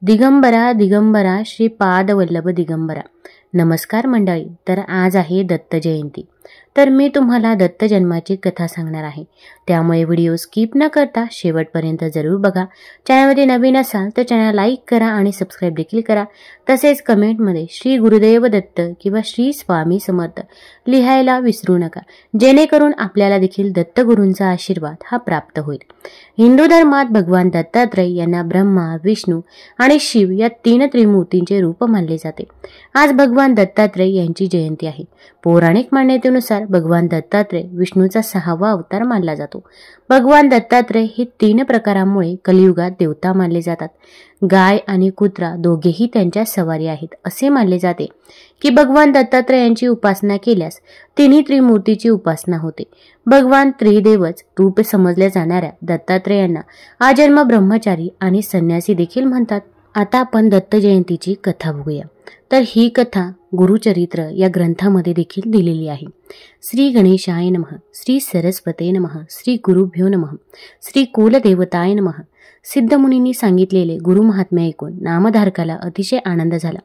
दिगंबरा दिगंबरा श्री पादवल्लभ दिगंबरा. नमस्कार मंडळी. तर आज आहे दत्त जयंती. तर मी तुम्हाला दत्त जन्माची कथा सांगणार आहे. त्यामुळे व्हिडिओ स्किप न करता शेवटपर्यंत जरूर बघा. चॅनलमध्ये नवीन असाल तर चॅनल लाईक करा आणि सबस्क्राईब देखील करा. तसेच कमेंटमध्ये श्री गुरुदेव दत्त किंवा श्री स्वामी समर्थ लिहायला विसरू नका, जेणेकरून आपल्याला देखील दत्तगुरूंचा आशीर्वाद हा प्राप्त होईल. हिंदू धर्मात भगवान दत्तात्रय यांना ब्रह्मा, विष्णू आणि शिव या तीन त्रिमूर्तींचे रूप मानले जाते. आज भगवान दत्तात्रय यांची जयंती आहे. पौराणिक मान्यतेनुसार भगवान दत्तात्रय विष्णूचा 6वा अवतार मानला जातो. भगवान दत्तात्रय हे 3 प्रकारांमुळे कलियुगात देवता मानले जातात. गाय आणि कुत्रा दोघेही त्यांच्या सवारी आहेत. असे मानले जाते की भगवान दत्तात्रयांची उपासना केल्यास तिन्ही त्रिमूर्तीची उपासना होते. भगवान त्रिदेवच रूप समजल्या जाणाऱ्या दत्तात्रयांना आजन्म ब्रह्मचारी आणि संन्यासी देखील म्हणतात. आता आपण दत्त जयंतीची कथा बघूया. तर ही कथा गुरुचरित्र या ग्रंथामध्ये देखील दिलेली आहे. श्री गणेशाय नमः, श्री सरस्वते नमः, श्री गुरुभ्यो नमः, श्री कुलदेवताय नमः. सिद्धमुनींनी सांगितलेले गुरुमहात्म्य ऐकून नामधारकाला अतिशय आनंद झाला.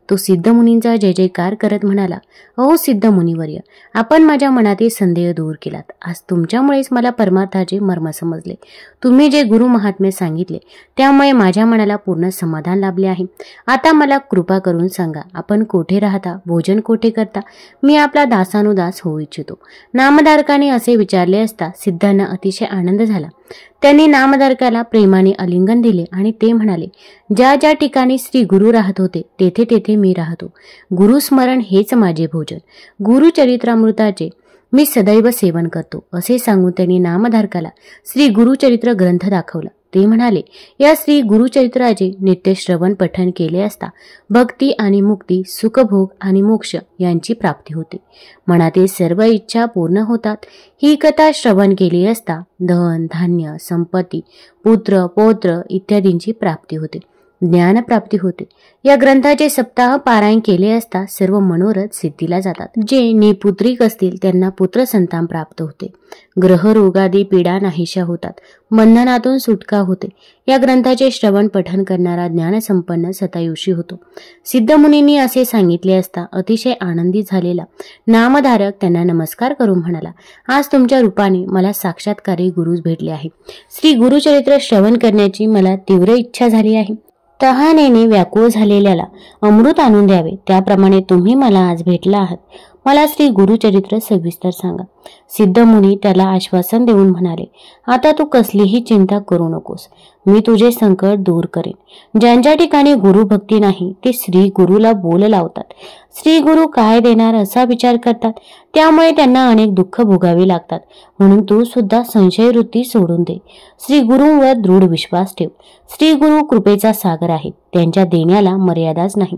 तो सिद्धमुनींचा जय जयकार करत म्हणाला, अहो सिद्धमुनीवर्य, आपण माझ्या मनातील संदेह दूर केलात. आज तुमच्यामुळेच मला परमार्थाचे मर्म समजले. तुम्ही जे गुरुमहात्म्य सांगितले त्यामुळे माझ्या मनाला पूर्ण समाधान लाभले आहे. आता मला कृपा करून सांगा, आपण कोठे राहता, भोजन कोठे करता, मी आपला दासानुदास होऊ इच्छितो. नामधारकाने असे विचारले असता सिद्धांना अतिशय आनंद झाला. त्यांनी नामधारकाला प्रेमाने आलिंगन दिले आणि ते म्हणाले, ज्या ज्या ठिकाणी श्री गुरु राहत होते तेथे तेथे मी राहतो. गुरुस्मरण हेच माझे भोजन. गुरुचरित्रामृताचे मी सदैव सेवन करतो. असे सांगून त्यांनी नामधारकाला श्री गुरुचरित्र ग्रंथ दाखवला. ते म्हणाले, या श्री गुरुचरित्राचे नित्य श्रवण पठण केले असता भक्ती आणि मुक्ती, सुखभोग आणि मोक्ष यांची प्राप्ती होते. मनातील सर्व इच्छा पूर्ण होतात. ही कथा श्रवण केली असता धन, धान्य, संपत्ती, पुत्र, पौत्र इत्यादींची प्राप्ती होते. ज्ञान प्राप्ती होते. या ग्रंथाचे सप्ताह पारायण केले असता सर्व मनोरथ सिद्धीला जातात. जे निपुत्रिक असतील त्यांना पुत्र संतान प्राप्त होते. ग्रह रोगादी पीडा नाहीशा होतात. बंधनातून सुटका होते. या ग्रंथाचे श्रवण पठण करणारा ज्ञानसंपन्न सतायुषी होतो. सिद्धमुनींनी असे सांगितले असता अतिशय आनंदित झालेला नामधारक त्यांना नमस्कार करून म्हणाला, आज तुमच्या रूपाने मला साक्षात्कारी गुरुच भेटले आहे. श्री गुरुचरित्र श्रवण करण्याची मला तीव्र इच्छा झाली आहे. तहानेने व्याकुळ झालेल्याला अमृत आणून द्यावे, त्याप्रमाणे तुम्ही मला आज भेटला आहात. मला श्री गुरुचरित्र सविस्तर सांगा. सिद्धमुनी त्याला आश्वासन देऊन म्हणाले, आता तू कसलीही चिंता करू नकोस. मी तुझे संकट दूर करेन. ज्यांच्या ठिकाणी गुरुभक्ती नाही ते श्री गुरुला बोल लावतात. श्री गुरु काय देणार असा विचार करतात. त्यामुळे त्यांना अनेक दुःख भोगावे लागतात. म्हणून तू सुद्धा संशय वृत्ती सोडून दे. श्री गुरुंवर दृढ विश्वास ठेव. श्री गुरु कृपेचा सागर आहेत. त्यांच्या देण्याला मर्यादाच नाही.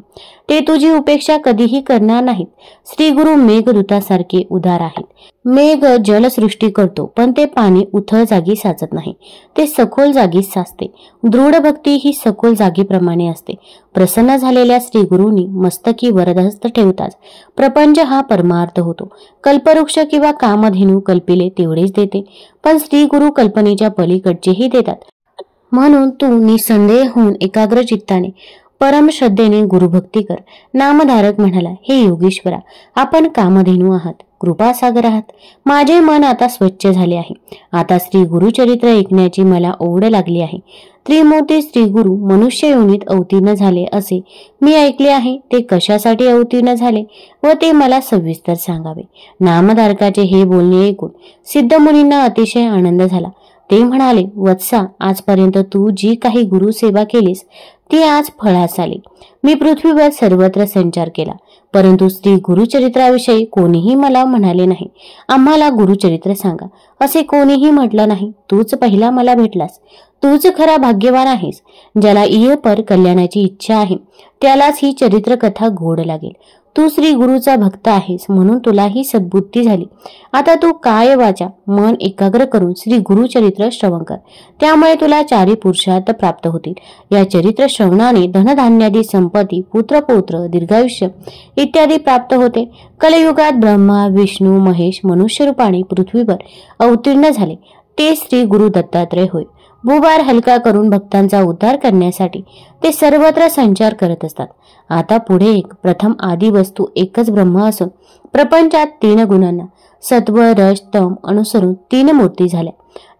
ते तुझी उपेक्षा कधीही करणार नाहीत. श्री गुरु मेघदूतासारखे उदार आहेत. मेघ जलसृष्टी करतो, पण ते पाणी उथळ जागी साचत नाही. ते सखोल जागीच साचते. दृढ भक्ती ही सखोल जागीप्रमाणे असते. प्रसन्न झालेल्या श्री गुरुंनी मस्तकी वरदहस्त ठेवताच प्रपंच हा परमार्थ होतो. कल्पवृक्ष किंवा कामधेनू कल्पिले तेवढेच देते, पण श्री गुरु कल्पनेच्या पलीकडचेही देतात. म्हणून तू निसंदेह होऊन एकाग्र चित्ताने परम श्रद्धेने गुरुभक्ती कर. नामधारक म्हणाला, हे योगीश्वरा, आपण कामधेनू आहात, कृपासागर आहात. माझे मन आता स्वच्छ झाले आहे. आता श्री गुरुचरित्र ऐकण्याची मला ओढ लागली आहे. त्रिमूर्ती श्री गुरु मनुष्य योनीत अवतीर्ण झाले असे मी ऐकले आहे. ते कशासाठी अवतीर्ण झाले व ते मला सविस्तर सांगावे. नामधारकाचे हे बोलणे ऐकून सिद्धमुनींना अतिशय आनंद झाला. ते म्हणाले, वत्सा, आजपर्यंत तू जी काही गुरुसेवा केलीस ती आज फळास आली. मी पृथ्वीवर सर्वत्र संचार केला, परंतु श्री गुरुचरित्राविषयी कोणीही मला म्हणाले नाही. आम्हाला गुरुचरित्र सांगा असे कोणीही म्हटलं नाही. तूच पहिला मला भेटलास. तूच खरा भाग्यवान आहेस. ज्याला इहपर कल्याणाची इच्छा आहे त्यालाच ही चरित्र कथा गोड लागेल. तू श्री गुरुचा भक्त आहेस म्हणून तुला ही सद्बुद्धी झाली. आता तू काय वाचा मन एकाग्र करून श्री गुरुचरित्र श्रवण कर. त्यामुळे तुला 4 पुरुषार्थ प्राप्त होतील. या चरित्र श्रवणाने धनधान्यादी संपत्ती, पुत्र पौत्र, दीर्घायुष्य इत्यादी प्राप्त होते. कलियुगात ब्रह्मा, विष्णू, महेश मनुष्य रूपाने पृथ्वीवर अवतीर्ण झाले ते श्री गुरु दत्तात्रय होय. भूभार हलका करून भक्तांचा उद्धार करण्यासाठी ते सर्वत्र संचार करत असतात. आता पुढे प्रथम आदी वस्तू एकच ब्रह्म असून प्रपंचात 3 गुणांना सत्व रज तम अनुसरून 3 मूर्ती झाल्या.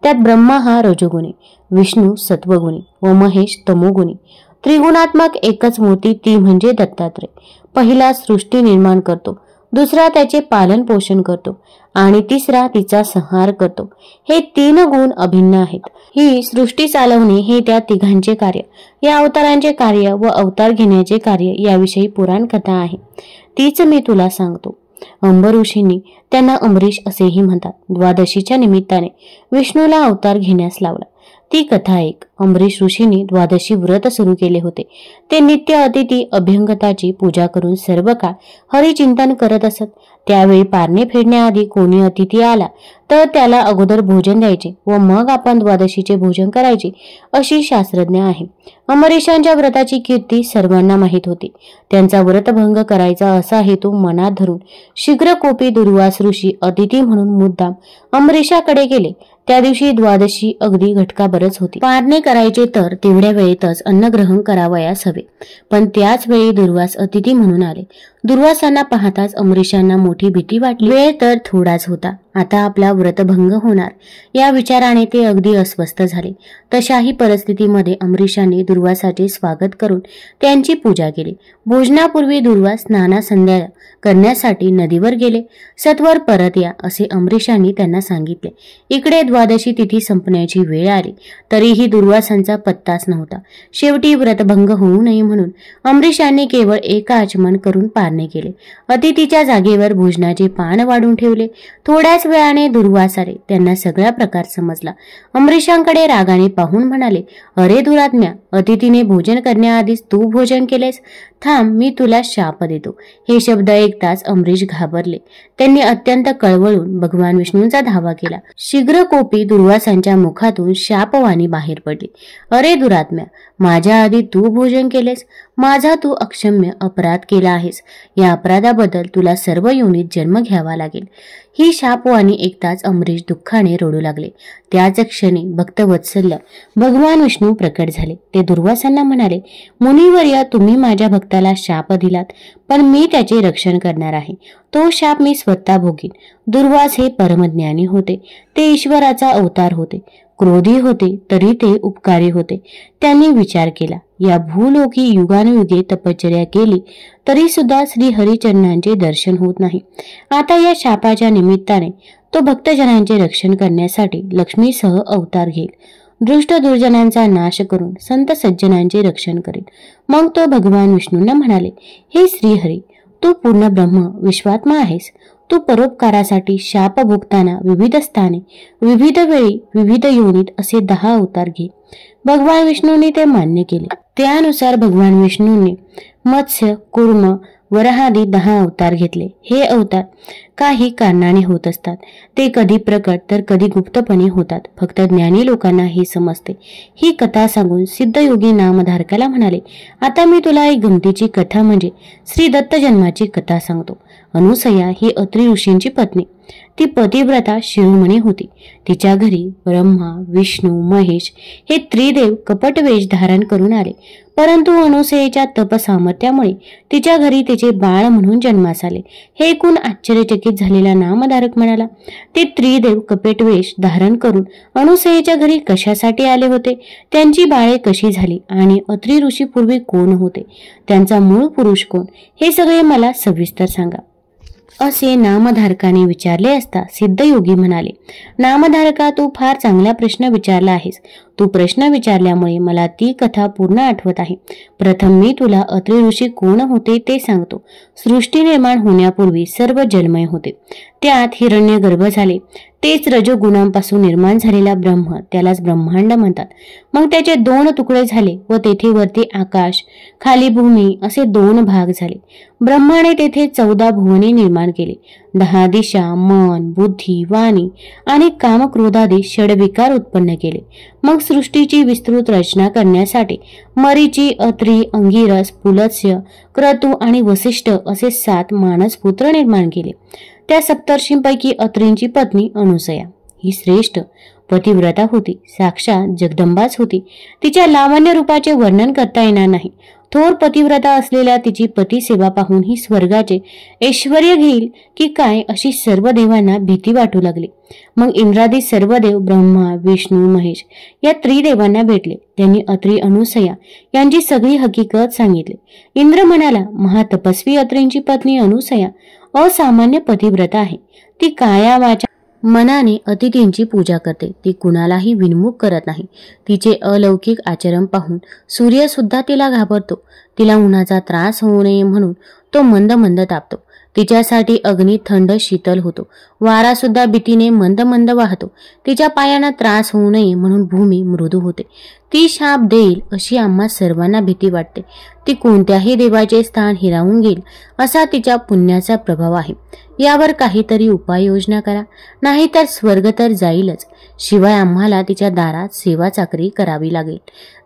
त्यात ब्रह्मा हा रजोगुणी, विष्णू सत्वगुणी व महेश तमोगुणी. त्रिगुणात्मक एकच मूर्ती ती म्हणजे दत्तात्रय. पहिला सृष्टी निर्माण करतो, दुसरा त्याचे पालन पोषण करतो आणि तिसरा तिचा संहार करतो. हे 3 गुण अभिन्न आहेत. ही सृष्टी चालवणे हे त्या तिघांचे कार्य. या अवतारांचे कार्य व अवतार घेण्याचे कार्य याविषयी पुराण कथा आहे, तीच मी तुला सांगतो. अंबर ऋषींनी, त्यांना अंबरीश असेही म्हणतात, द्वादशीच्या निमित्ताने विष्णूला अवतार घेण्यास लावला. ती कथा ऐक. अंबरीश ऋषींनी द्वादशी व्रत सुरू केले होते. ते नित्य अतिथी अभ्यंगताची पूजा करून सर्व काळ हरिचिंतन करत असत. त्यावेळी पारणे फेडण्याआधी कोणी अतिथी आला तर त्याला अगोदर भोजन द्यायचे व मग आपण द्वादशीचे भोजन करायचे, अशी शास्त्रज्ञ आहे. अंबरीशांच्या व्रताची कीर्ती सर्वांना माहीत होती. त्यांचा व्रतभंग करायचा असा हेतू मनात धरून शीघ्रकोपी दुर्वास ऋषी अतिथी म्हणून मुद्दाम अंबरीशाकडे गेले. त्या दिवशी द्वादशी अगदी घटकाभरच होती. पारणे करायचे तर तेवढ्या वेळेतच अन्नग्रहण करावयास हवे, पण त्याच वेळी दुर्वास अतिथी म्हणून आले. दुर्वासांना पाहताच अंबरीशांना मोठी भीती वाटली. वेळ तर थोडाच होता, आता आपला व्रतभंग होणार या विचाराने ते अगदी अस्वस्थ झाले. तशाही परिस्थितीमध्ये अंबरीशांनी दुर्वासाचे स्वागत करून त्यांची पूजा केली. भोजनापूर्वी दुर्वास स्नानासंध्या करण्यासाठी नदीवर गेले. सत्वर परत या असे अंबरीशांनी त्यांना सांगितले. इकडे द्वादशी तिथी संपण्याची वेळ आली तरीही दुर्वासांचा पत्ताच नव्हता. शेवटी व्रतभंग होऊ नये म्हणून अंबरीशांनी केवळ एक आचमन करून पारणे केले. अतिथीच्या जागेवर भोजनाचे पान वाढून ठेवले. थोड्याच वेळाने दुर्वास आले. त्यांना सगळा प्रकार समजला. अंबरीशांकडे रागाने पाहून म्हणाले, अरे दुरात्म्या, अतिथीने भोजन करण्याआधीच तू भोजन केलेस. थांब, मी तुला शाप देतो. हे शब्द ऐकताच अंबरीश घाबरले. त्यांनी अत्यंत कळवळून भगवान विष्णूंचा धावा केला. शीघ्रकोपी दुर्वासांच्या मुखातून शापवाणी बाहेर पडली. अरे दुरात्म्या, माझ्या आधी तू भोजन केलेस. माझा तू अक्षम्य अपराध केला आहेस. या अपराधाबद्दल तुला सर्व योनीत जन्म घ्यावा लागेल. ही शापवाणी ऐकताच अंबरीश दुःखाने रडू लागले. त्याच क्षणी भक्तवत्सल्य भगवान विष्णू प्रकट झाले. ते दुर्वासांना म्हणाले, मुनिवर्य, तुम्ही माझ्या भक्ताला शाप दिलात, पण मी त्याचे रक्षण करणार आहे. तो शाप मी स्वतः भोगीन. दुर्वास हे परमज्ञानी होते. ते ईश्वराचा अवतार होते. क्रोधी होते तरी ते उपकारी होते. त्यांनी विचार केला, या भूलोकी युगानुयुगे तपश्चर्या केली तरी सुद्धा श्री हरिचरणांचे दर्शन होत नाही. आता या शापाच्या निमित्ताने तो भक्तजनांचे रक्षण करण्यासाठी लक्ष्मीसह अवतार घेईल. दृष्ट दुर्जनांचा नाश करून संत सज्जनांचे रक्षण करेल. मग तो भगवान विष्णूंना म्हणाले, हे श्रीहरी, तू पूर्ण ब्रह्म विश्वात्मा आहेस. तू परोपकारासाठी शाप भोगताना विविध स्थाने, विविध वेळी, विविध योनीत असे 10 अवतार घे. भगवान विष्णूंनी ते मान्य केले. त्यानुसार भगवान विष्णूंनी मत्स्य, कूर्म, वराहादी 10 अवतार घेतले. हे अवतार काही कारणाने होत असतात. ते कधी प्रकट तर कधी गुप्तपणे होतात. फक्त ज्ञानी लोकांना हे समजते. ही कथा सांगून सिद्धयोगी नामधारकाला म्हणाले, आता मी तुला एक गमतीची कथा म्हणजे श्री दत्त जन्माची कथा सांगतो. अनुसया ही अत्री ऋषींची पत्नी. ती पतिव्रता शिरोमणी होती. तिच्या घरी ब्रह्मा, विष्णू, महेश हे त्रिदेव कपटवेश धारण करून आले. परंतु अनुसयेच्या तप सामर्थ्यामुळे तिच्या घरी तिचे बाळ म्हणून जन्मास आले. हे ऐकून आश्चर्यचकित झालेला नामधारक म्हणाला, ते त्रिदेव कपटवेश धारण करून अनुसयेच्या घरी कशासाठी आले होते? त्यांची बाळे कशी झाली आणि अत्री ऋषी पूर्वी कोण होते? त्यांचा मूळ पुरुष कोण? हे सगळे मला सविस्तर सांगा, असे नामधारकाने विचारले असता सिद्धयोगी म्हणाले, नामधारका, तू फार चांगला प्रश्न विचारला आहेस. तू प्रश्न विचारल्यामुळे मला ती कथा पूर्ण आठवत आहे. प्रथम मी तुला अत्री ऋषी कोण होते ते सांगतो. सृष्टी निर्माण होण्यापूर्वी सर्व जलमय होते. त्यात हिरण्यगर्भ झाले. तेच रजोगुणांपासून निर्माण झालेला ब्रह्म, त्यालाच ब्रह्मांड म्हणतात. मग त्याचे 2 तुकडे झाले व तेथे वरती आकाश, खाली भूमी असे 2 भाग झाले. ब्रह्माने तेथे 14 भुवने निर्माण केले. 10 दिशा, मन, बुद्धी, वाणी आणि कामक्रोधादी षडविकार उत्पन्न केले. मग सृष्टीची विस्तृत रचना करण्यासाठी मरीची, अत्री, अंगिरस, पुलत्स्य, क्रतू आणि वसिष्ठ असे 7 मानसपुत्र निर्माण केले. त्या सप्तर्षींपैकी अत्रींची पत्नी अनुसया ही श्रेष्ठ, पतिव्रता होती, साक्षात जगदंबाच होती. तिच्या लावण्य रूपाचे वर्णन करता येणार नाही. थोर पतिव्रता असलेल्या तिची पती सेवा पाहून ही स्वर्गाचे ऐश्वर्य घेईल की काय अशी सर्व देवांना भीती वाटू लागली. मग इंद्रादी सर्व देव ब्रह्मा, विष्णू, महेश या त्रिदेवांना भेटले. त्यांनी अत्री, अनुसया यांची सगळी हकीकत सांगितली. इंद्र म्हणाला, महातपस्वी अत्रींची पत्नी अनुसया असामान्य पतिव्रता आहे. ती काया वाचा मनाने अतिथींची पूजा करते. ती कुणालाही विनमुख करत नाही. तिचे अलौकिक आचरण पाहून सूर्य सुद्धा तिला घाबरतो. तिला उन्हाचा त्रास होऊ नये म्हणून तो मंद मंद तापतो. तिच्यासाठी अग्नी थंड शीतल होतो. वारा सुद्धा भीतीने मंद मंद वाहतो. तिच्या पायांना त्रास होऊ नये म्हणून भूमी मृदू होते. ती शाप देईल अशी आम्हा सर्वांना भीती वाटते. ती कोणत्याही देवाचे स्थान हिरावून घेईल असा तिच्या पुण्याचा प्रभाव आहे. यावर काहीतरी उपाययोजना करा, नाहीतर स्वर्ग तर जाईलच. शिवाय आम्हाला तिच्या दारात सेवा चाकरी करावी लागेल.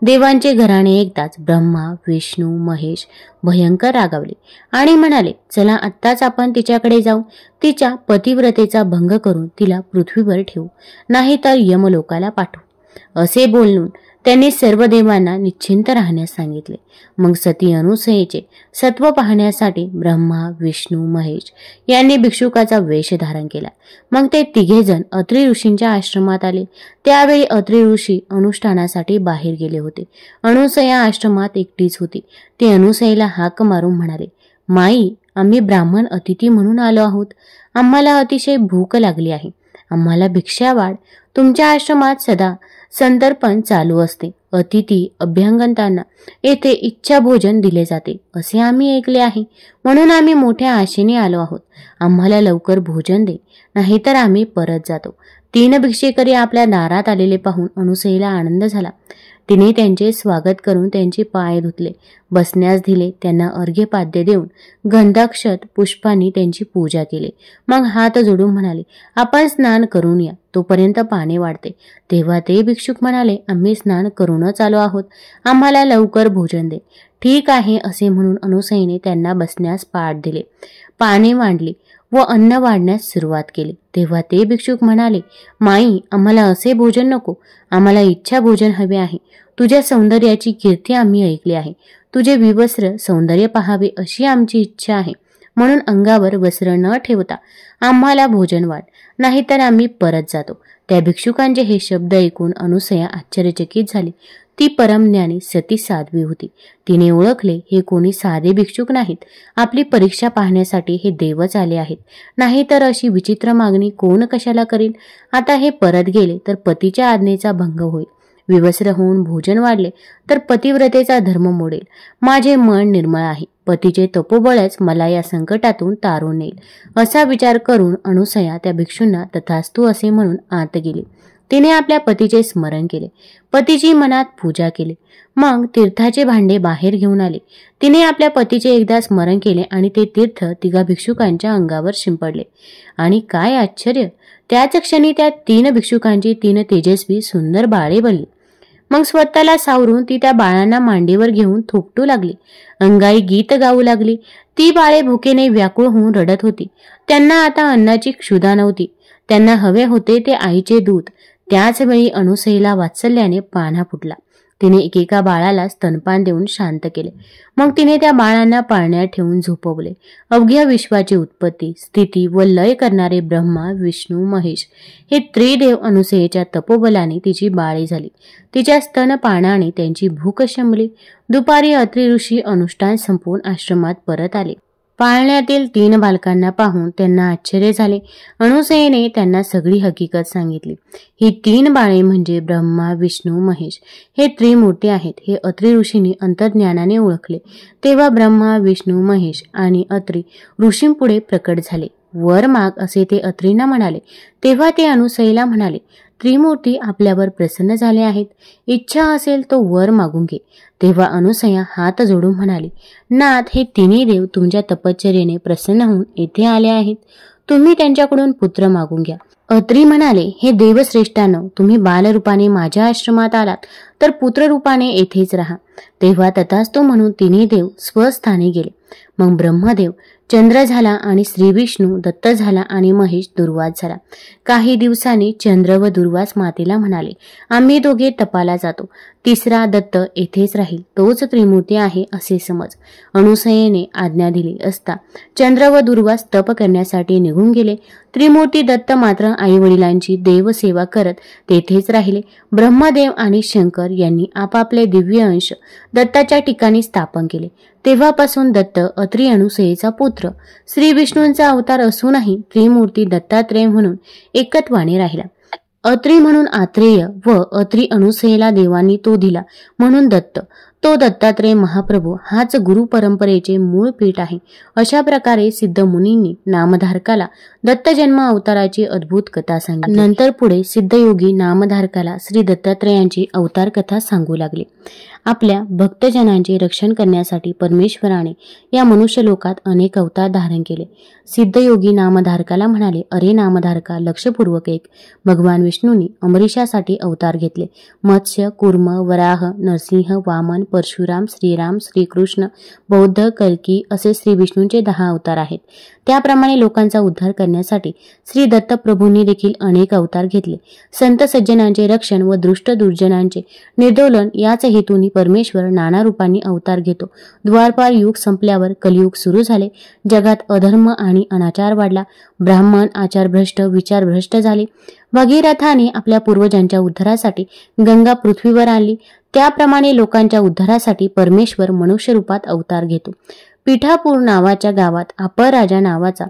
देवांचे घराणे एकदाच ब्रह्मा, विष्णू, महेश भयंकर रागावले आणि म्हणाले, चला आत्ताच आपण तिच्याकडे जाऊ. तिच्या पतिव्रतेचा भंग करून तिला पृथ्वीवर ठेवू, नाहीतर यमलोकाला पाठवू. असे बोलून त्यांनी सर्व देवांना निश्चिंत राहण्यास सांगितले. मग सती अनुसयेचे सत्व पाहण्यासाठी ब्रह्मा, विष्णू, महेश यांनी भिक्षुकाचा वेश धारण केला. मग ते तिघेजण अत्री ऋषींच्या आश्रमात आले. त्यावेळी अत्री ऋषी अनुष्ठानासाठी बाहेर गेले होते. अनुसया आश्रमात एकटीच होती. ते अनुसयेला हाक मारून म्हणाले, माई, आम्ही ब्राह्मण अतिथी म्हणून आलो आहोत. आम्हाला अतिशय भूक लागली आहे. आम्हाला भिक्षा वाढ. तुमच्या आश्रमात सदा संतर्पण चालू असते. अतिथी अभ्यंगतांना येथे इच्छा भोजन दिले जाते असे आम्ही ऐकले आहे. म्हणून आम्ही मोठ्या आशेने आलो आहोत. आम्हाला लवकर भोजन दे, नाहीतर आम्ही परत जातो. 3 भिक्षेकरी आपल्या दारात आलेले पाहून अनुसयेला आनंद झाला. तिने त्यांचे स्वागत करून त्यांचे पाय धुतले, बसण्यास दिले. त्यांना अर्घ्यपाद्य देऊन गंधाक्षत पुष्पांनी त्यांची पूजा केली. मग हात जोडून म्हणाले, आपण स्नान करून या, तोपर्यंत पाणी वाढते. तेव्हा ते भिक्षुक म्हणाले, आम्ही स्नान करूनच आलो आहोत. आम्हाला लवकर भोजन दे. ठीक आहे असे म्हणून अनुसयेने त्यांना बसण्यास पाट दिले. पाने मांडली व अन्न वाढण्यास सुरुवात केली. तेव्हा ते भिक्षुक म्हणाले, माई, आम्हाला असे भोजन नको. आम्हाला इच्छा भोजन हवे आहे. तुझ्या सौंदर्याची कीर्ती आम्ही ऐकली आहे. तुझे विवस्त्र सौंदर्य पाहावे अशी आमची इच्छा आहे. म्हणून अंगावर वस्त्र न ठेवता आम्हाला भोजन वाढ, नाहीतर आम्ही परत जातो. त्या भिक्षुकांचे हे शब्द ऐकून अनुसया आश्चर्यचकित झाली. ती परमज्ञानी सती साध्वी होती. तिने ओळखले, हे कोणी साधे भिक्षुक नाहीत. आपली परीक्षा पाहण्यासाठी हे देवच आले आहेत. नाहीतर अशी विचित्र मागणी कोण कशाला करील. आता हे परत गेले तर पतीच्या आज्ञेचा भंग होईल. विवस्त्र होऊन भोजन वाढले तर पतिव्रतेचा धर्म मोडेल. माझे मन निर्मळ आहे. पतीचे तपोबळच मला या संकटातून तारून नेईल. असा विचार करून अनुसया त्या भिक्षूंना तथास्तु असे म्हणून आत गेली. तिने आपल्या पतीचे स्मरण केले. पतीची मनात पूजा केली. मग तीर्थाचे भांडे बाहेर घेऊन आले. तिने आपल्या पतीचे एकदा स्मरण केले आणि ते तीर्थ तिघा भिक्षुकांच्या अंगावर शिंपडले. आणि काय आश्चर्य, त्याच क्षणी त्या 3 भिक्षुकांची 3 तेजस्वी सुंदर बाळे बनली. मग स्वतःला सावरून ती त्या बाळांना मांडीवर घेऊन थोपटू लागली. अंगाई गीत गाऊ लागली. ती बाळे भुकेने व्याकुळ होऊन रडत होती. त्यांना आता अन्नाची क्षुधा नव्हती. त्यांना हवे होते ते आईचे दूध. त्याच वेळी अनुसयेला वात्सल्याने पान्हा फुटला. तिने एकेका बाळाला स्तनपान देऊन शांत केले. मग तिने त्या बाळांना पाळण्यात ठेवून झोपवले. अवघ्या विश्वाची उत्पत्ती, स्थिती व लय करणारे ब्रह्मा, विष्णू, महेश हे त्रिदेव अनुसयेच्या तपोबलाने तिची बाळे झाली. तिच्या स्तनपानाने त्यांची भूक शमली. दुपारी अत्री ऋषी अनुष्ठान संपवून आश्रमात परत आले. पाळण्यातील 3 बालकांना पाहून त्यांना आश्चर्य झाले. अनुसयेने त्यांना सगळी हकीकत सांगितली. ही 3 बाळे म्हणजे ब्रह्मा, विष्णू, महेश हे त्रिमूर्ती आहेत. हे अत्री ऋषींनी अंतर्ज्ञानाने ओळखले. तेव्हा ब्रह्मा, विष्णू, महेश आणि अत्री ऋषींपुढे प्रकट झाले. वर माग असे ते अत्रींना म्हणाले. तेव्हा ते अनुसयेला म्हणाले, त्रिमूर्ती आपल्यावर प्रसन्न झाले आहेत. इच्छा असेल तो वर मागून घे. तेव्हा अनुसया हात जोडून म्हणाली, नाथ, हे 3 देव तुमच्या तपश्चर्येने प्रसन्न होऊन येथे आले आहेत. तुम्ही त्यांच्याकडून पुत्र मागून घ्या. अत्री म्हणाले, हे देवश्रेष्ठांनो, तुम्ही बालरूपाने माझ्या आश्रमात आलात तर पुत्ररूपाने येथेच राहा. तेव्हा तथास्तु म्हणून तिन्ही देव स्वस्थानी गेले. मग ब्रह्मदेव चंद्र झाला आणि श्री विष्णू दत्त झाला आणि महेश दुर्वास झाला. काही दिवसांनी चंद्र व दुर्वास मातेला म्हणाले, आम्ही दोघे तपाला जातो. तिसरा दत्त येथेच राहील, तोच त्रिमूर्ती आहे असे समज. अनुसयेने आज्ञा दिली असता चंद्र व दुर्वास तप करण्यासाठी निघून गेले. त्रिमूर्ती दत्त मात्र आई वडिलांची देवसेवा करत तेथेच राहिले. ब्रह्मदेव आणि शंकर यांनी आपापले दिव्य अंश दत्ताच्या ठिकाणी स्थापन केले. तेव्हापासून दत्त अत्री अनुसयेचा पुत्र, श्री विष्णूंचा अवतार असूनही त्रिमूर्ती दत्तात्रेय म्हणून एकत्वाने राहिला. अत्री म्हणून आत्रेय व अत्री अनुसयेला देवांनी तो दिला म्हणून दत्त. तो दत्तात्रेय महाप्रभू हाच गुरु परंपरेचे मूळ पीठ आहे. अशा प्रकारे सिद्ध मुनींनी नामधारकाला दत्त जन्म अवताराची अद्भुत कथा सांगितली. नंतर पुढे सिद्धयोगी नामधारकाला श्री दत्तात्रेयांची अवतार कथा सांगू लागले. आपल्या भक्तजनांचे रक्षण करण्यासाठी परमेश्वराने या मनुष्य लोकात अनेक अवतार धारण केले. सिद्धयोगी नामधारकाला म्हणाले, अरे नामधारका, लक्षपूर्वक ऐक. भगवान विष्णूंनी अमरीशासाठी अवतार घेतले. मत्स्य, कूर्म, वराह, नरसिंह, वामन, परशुराम, श्रीराम, श्रीकृष्ण, बौद्ध, कल्की असे श्री विष्णूंचे 10 अवतार आहेत. त्याप्रमाणे लोकांचा उद्धार करण्यासाठी श्री दत्त प्रभूंनी देखील अनेक अवतार घेतले. संत सज्जनांचे रक्षण व दुष्ट दुर्जनांचे निर्दोलन याच हेतूने परमेश्वर नाना रूपांनी अवतार घेतो. द्वारपार युग संपल्यावर कलियुग सुरू झाले. जगात अधर्म आणि अनाचार वाढला. ब्राह्मण आचारभ्रष्ट, विचारभ्रष्ट झाले. भगीरथाने आपल्या पूर्वजांच्या उद्धारासाठी गंगा पृथ्वीवर आणली. त्याप्रमाणे लोकांच्या उद्धारासाठी परमेश्वर मनुष्य रूपात अवतार घेतो. पिठापूर नावाच्या गावात अपराजा नावाचा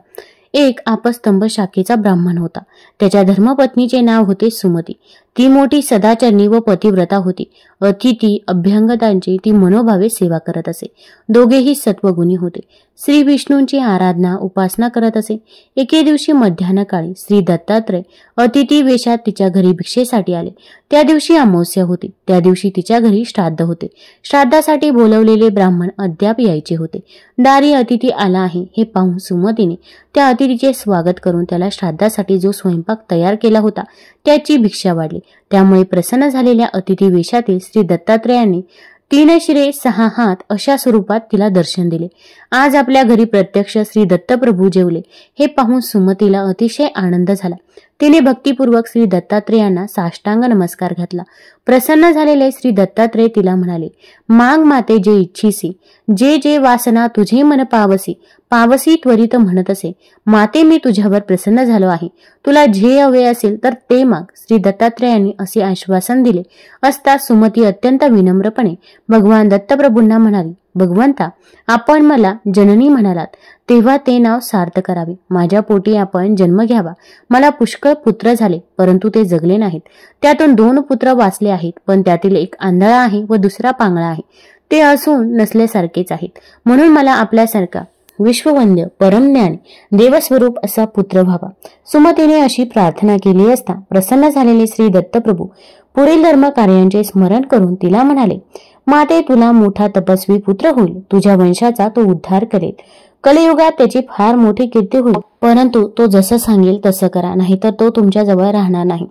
एक आपस्तंभ शाखेचा ब्राह्मण होता. त्याच्या धर्मपत्नीचे नाव होते सुमती. ती मोठी सदाचरणी व पतिव्रता होती. अतिथी अभ्यंगतांची ती मनोभावे सेवा करत असे. दोघेही सत्वगुणी होते. श्री विष्णूंची आराधना उपासना करत असे. एके दिवशी मध्यान्हकाळी श्री दत्तात्रय अतिथी वेशात तिच्या घरी भिक्षेसाठी आले. त्या दिवशी अमावस्या होती. त्या दिवशी तिच्या घरी श्राद्ध होते. श्राद्धासाठी बोलवलेले ब्राह्मण अद्याप यायचे होते. दारी अतिथी आला आहे हे पाहून सुमतीने त्या अतिथीचे स्वागत करून त्याला श्राद्धासाठी जो स्वयंपाक तयार केला होता त्याची भिक्षा वाढली. त्यामुळे प्रसन्न झालेल्या अतिथी वेशातील श्री दत्तात्रेयांनी 3 शिरे 6 हात अशा स्वरूपात तिला दर्शन दिले. आज आपल्या घरी प्रत्यक्ष श्री दत्तप्रभू जेवले हे पाहून सुमतीला अतिशय आनंद झाला. तिने भक्तिपूर्वक श्री दत्तात्रेयांना साष्टांग नमस्कार घातला. प्रसन्न झालेले श्री दत्तात्रेय तिला म्हणाले, माग माते जे इच्छिसी, जे जे वासना तुझे मन पावसी, पावसी त्वरित म्हणत असे. माते, मी तुझ्यावर प्रसन्न झालो आहे. तुला जे हवे असेल तर ते माग. श्री दत्तात्रेयांनी असे आश्वासन दिले असता सुमती अत्यंत विनम्रपणे भगवान दत्तप्रभूंना म्हणाली, भगवंता, आपण मला जननी म्हणालात तेव्हा ते नाव सार्थ करावे. माझ्या पोटी आपण जन्म घ्यावा. मला पुष्कळ पुत्र झाले परंतु ते जगले नाहीत. त्यातून 2 पुत्र वाचले आहेत, पण त्यातील एक आंधळा आहे व दुसरा पांगळा आहे. ते असून नसल्यासारखेच आहेत. म्हणून मला आपल्यासारखा विश्ववंद्य परमज्ञानी देवस्वरूप असा पुत्र व्हावा. सुमतीने अशी प्रार्थना केली असता प्रसन्न झालेले श्री दत्तप्रभू पुढील धर्म कार्यांचे स्मरण करून तिला म्हणाले, माते, तुला मोठा तपस्वी पुत्र होईल. तुझ्या वंशाचा तो उद्धार करेल. कलियुगात त्याची फार मोठी कीर्ती होईल. परंतु तो जसं सांगेल तसं करा, नाहीतर तो तुमच्या जवळ राहणार नाही.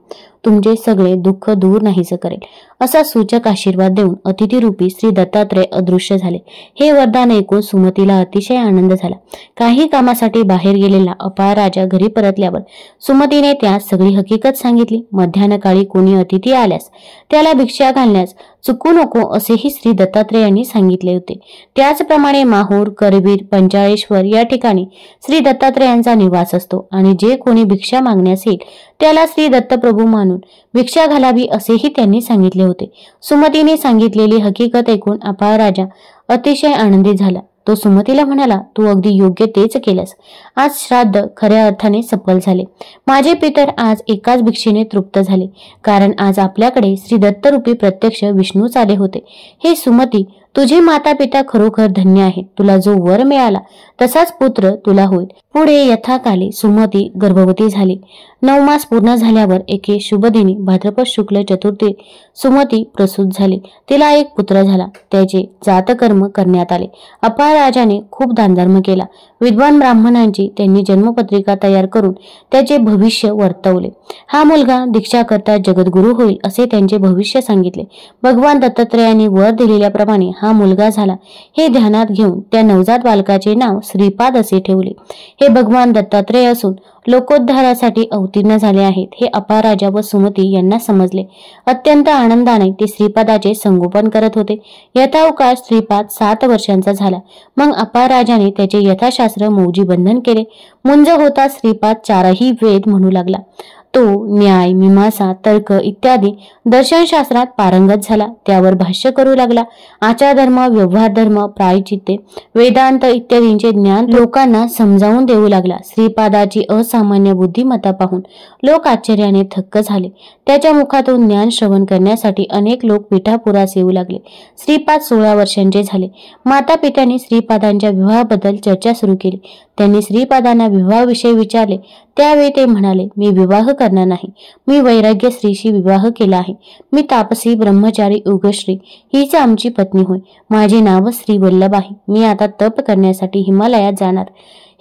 तुमचे सगळे दुःख दूर नाहीसे करेल. असा सूचक आशीर्वाद देऊन अतिथीरूपी श्री दत्तात्रय अदृश्य झाले. हे वरदान ऐकून सुमतीला अतिशय आनंद झाला. काही कामासाठी बाहेर गेलेला अपार राजा घरी परतल्यावर सुमतीने त्यास सगळी हकीकत सांगितली. मध्यान्हकाळी कोणी अतिथी आल्यास त्याला भिक्षा घालण्यास चुकू नको असेही श्री दत्तात्रेयांनी सांगितले होते. त्याचप्रमाणे माहूर, करवीर, पंचाळेश्वर या ठिकाणी श्री दत्तात्रेयांचा निवास असतो आणि जे कोणी भिक्षा मागण्यास येईल त्याला श्री दत्तप्रभू मानून भिक्षा घालावी असेही त्यांनी सांगितले होते. सुमतीने सांगितलेली हकीकत ऐकून अपार राजा अतिशय आनंदित झाला. तो सुमतीला म्हणाला, तू अगदी योग्य तेच केलंस. आज श्राद्ध खऱ्या अर्थाने सफल झाले. माझे पितर आज एकाच भिक्षेने तृप्त झाले, कारण आज आपल्याकडे श्री दत्तरूपी प्रत्यक्ष विष्णूच आले होते. हे सुमती, तुझे माता पिता खरोखर धन्य आहेत. तुला जो वर मिळाला तसाच पुत्र तुला होईल. पुढे यथाकाली सुमती गर्भवती झाली. 9 मास पूर्ण झाल्यावर एके शुभदिनी भाद्रपद शुक्ल चतुर्थी सुमती प्रसूत झाली. तिला एक पुत्र झाला. त्याचे जातकर्म करण्यात आले. अपार राजाने खूप दानधर्म केला. विद्वान ब्राह्मणांची त्यांनी जन्मपत्रिका तयार करून त्याचे भविष्य वर्तवले. हा मुलगा दीक्षा करता जगद्गुरु होईल असे त्यांचे भविष्य सांगितले. भगवान दत्तात्रयाने वर दिलेल्याप्रमाणे हा मुलगा झाला. हे ध्यानात घेऊन त्या नवजात बालकाचे नाव श्रीपाद असे ठेवले. हे भगवान दत्तात्रय असून लोकोद्धारासाठी अवतीर्ण झाले आहेत हे अपार राजा व सुमती यांना समजले. अत्यंत आनंदाने ते श्रीपादाचे संगोपन करत होते. यथावकाश श्रीपाद 7 वर्षांचा झाला. मग अपार राजाने त्याचे यथाशास्त्र मौजी बंधन केले. मुंज होता श्रीपाद 4ही वेद म्हणू लागला. तो न्याय, मीमांसा, तर्क इत्यादी दर्शनशास्त्रात पारंगत झाला. त्यावर भाष्य करू लागला. आचारधर्म, व्यवहार धर्म, प्रायचित्ते, वेदांत इत्यादींचे ज्ञान लोकांना समजावून देऊ लागला. श्रीपादाची असामान्य बुद्धिमत्ता पाहून लोक आश्चर्याने थक्क झाले. त्याच्या मुखातून ज्ञान श्रवण करण्यासाठी अनेक लोक पिठापुरास येऊ लागले. श्रीपाद 16 वर्षांचे झाले. माता पित्यांनी श्रीपादांच्या विवाहाबद्दल चर्चा सुरू केली. त्यांनी श्रीपादांना विवाहाविषयी विचारले. त्यावेळी ते म्हणाले, मी विवाह करणार नाही. मी वैराग्य स्त्रीशी विवाह केला आहे. मी तापसी ब्रह्मचारी उगश्री हीच आमची पत्नी होय. माझे नाव श्री वल्लभ आहे. मी आता तप करण्यासाठी हिमालयात जाणार.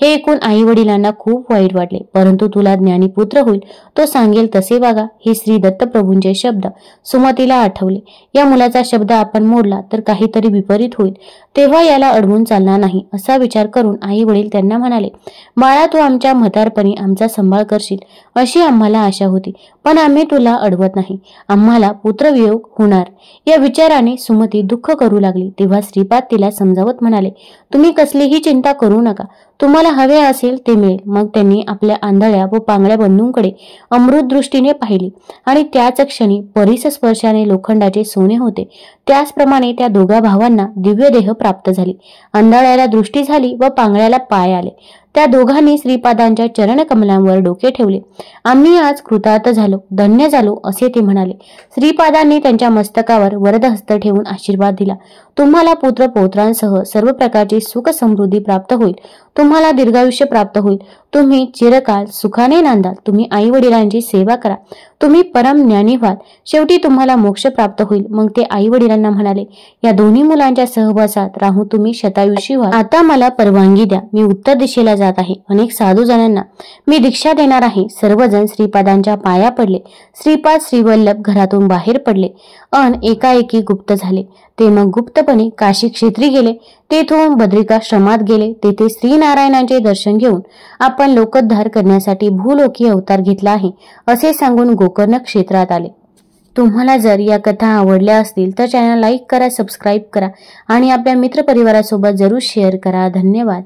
हे ऐकून आई वडिलांना खूप वाईट वाटले. परंतु तुला ज्ञानी पुत्र होईल. तो सांगेल तसे वागा. हे श्री दत्तप्रभूंचे शब्द सुमतीला आठवले. या मुलाचा शब्द आपण मोडला तर काहीतरी विपरीत होईल. तेव्हा याला अडवून चालणार नाही असा विचार करून आई वडील त्यांना म्हणाले, बाळा तू आमच्या म्हातारपणी आमचा सांभाळ करशील अशी आम्हाला आशा होती. पण आम्ही तुला अडवत नाही. आम्हाला पुत्रवियोग होणार या विचाराने सुमती दुःख करू लागली. तेव्हा श्रीपाद तिला समजावत म्हणाले, तुम्ही कसलीही चिंता करू नका. तुम्हाला हवे असेल ते मिळेल. मग त्यांनी आपल्या आंधळ्या व पांगळ्या बंधूंकडे अमृत दृष्टीने पाहिली आणि त्याच क्षणी परिसस्पर्शाने लोखंडाचे सोने होते. त्याचप्रमाणे त्या दोघा भावांना दिव्य देह प्राप्त झाली. आंधळ्याला दृष्टी झाली व पांगळ्याला पाय आले. त्या दोघांनी श्रीपादांच्या चरणकमलांवर डोके ठेवले. आम्ही आज कृतार्थ झालो, धन्य झालो असे ते म्हणाले. श्रीपादांनी त्यांच्या मस्तकावर वरदहस्त ठेवून आशीर्वाद दिला. तुम्हाला पुत्र पौत्रांसह सर्व प्रकारची सुख समृद्धी प्राप्त होईल. तुम्हाला दीर्घायुष्य प्राप्त होईल. तुम्ही चिरकाल सुखाने नांदाल. तुम्ही आई वडिलांची सेवा करा. तुम्ही परम ज्ञानी व्हाल. शेवटी तुम्हाला मोक्ष प्राप्त होईल. मग ते आई वडिलांना म्हणाले, या दोन्ही मुलांच्या सहवासात राहून तुम्ही शतायुषी व्हाल. आता मला परवानगी द्या. मी उत्तर दिशेला जात आहे. अनेक साधू जणांना मी दीक्षा देणार आहे. सर्वजण श्रीपादांच्या पाया पडले. श्रीपाद श्रीवल्लभ घरातून बाहेर पडले एकाएकी गुप्त झाले. ते मग गुप्तपणे काशी क्षेत्री गेले. तेथून बद्रिकाश्रमात गेले. तेथे श्रीनारायणांचे दर्शन घेऊन आपण लोकोद्धार करण्यासाठी भूलोकी अवतार घेतला आहे असे सांगून गोकर्ण क्षेत्रात आले. तुम्हाला जर या कथा आवडल्या असतील तर चॅनल लाईक करा, सबस्क्राईब करा आणि आपल्या मित्रपरिवारासोबत जरूर शेअर करा. धन्यवाद.